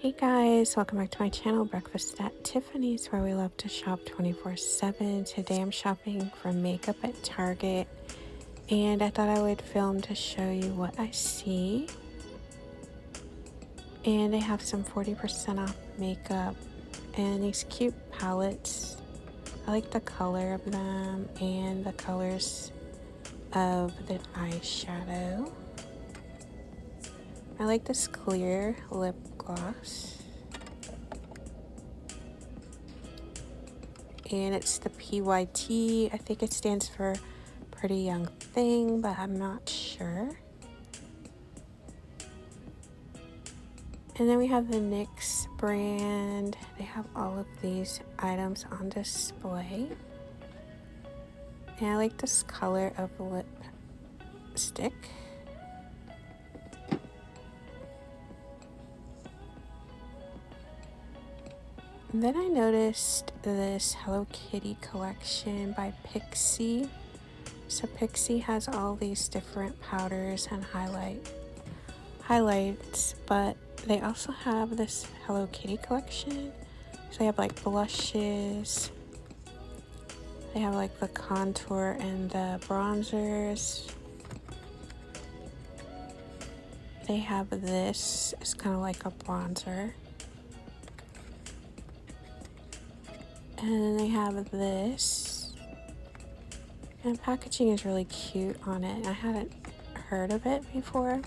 Hey guys, welcome back to my channel, Breakfast at Tiffany's, where we love to shop 24/7. Today I'm shopping for makeup at Target, and I thought I would film to show you what I see. And they have some 40% off makeup and these cute palettes. I like the color of them and the colors of the eyeshadow. I like this clear lip gloss. And it's the PYT. I think it stands for Pretty Young Thing, but I'm not sure. And then we have the NYX brand. They have all of these items on display. And I like this color of lipstick. And then I noticed this Hello Kitty collection by Pixi. So Pixi has all these different powders and highlights, but they also have this Hello Kitty collection. So they have like blushes. They have like the contour and the bronzers. They have this, it's kind of like a bronzer. And then they have this. And packaging is really cute on it. I hadn't heard of it before.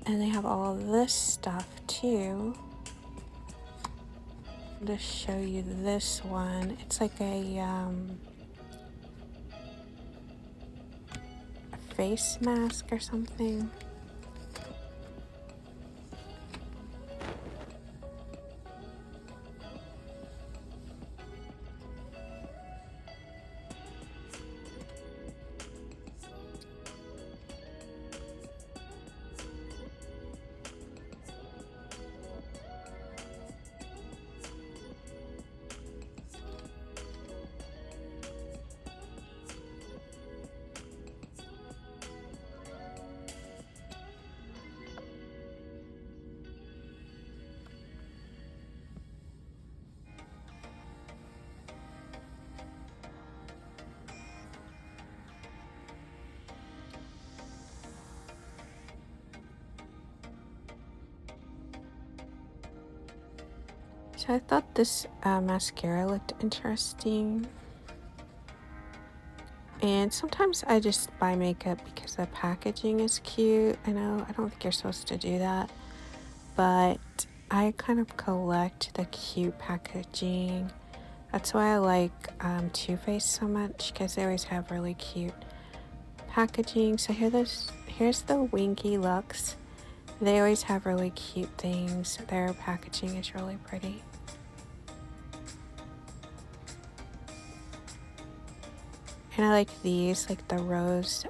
And they have all of this stuff too. I'll just show you this one. It's like a face mask or something. So I thought this mascara looked interesting. And sometimes I just buy makeup because the packaging is cute. I know, I don't think you're supposed to do that, but I kind of collect the cute packaging. That's why I like Too Faced so much, because they always have really cute packaging. So here's the Winky Lux. They always have really cute things. Their packaging is really pretty. And I like these, like the rose,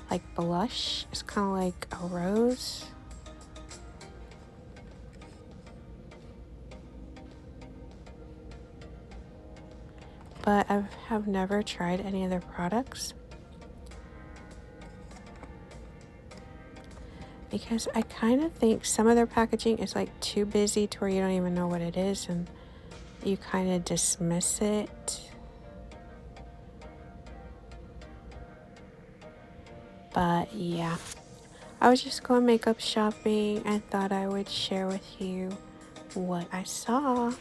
like blush. It's kind of like a rose. But I have never tried any of their products, because I kind of think some of their packaging is like too busy to where you don't even know what it is and you kind of dismiss it. But yeah, I was just going makeup shopping and thought I would share with you what I saw.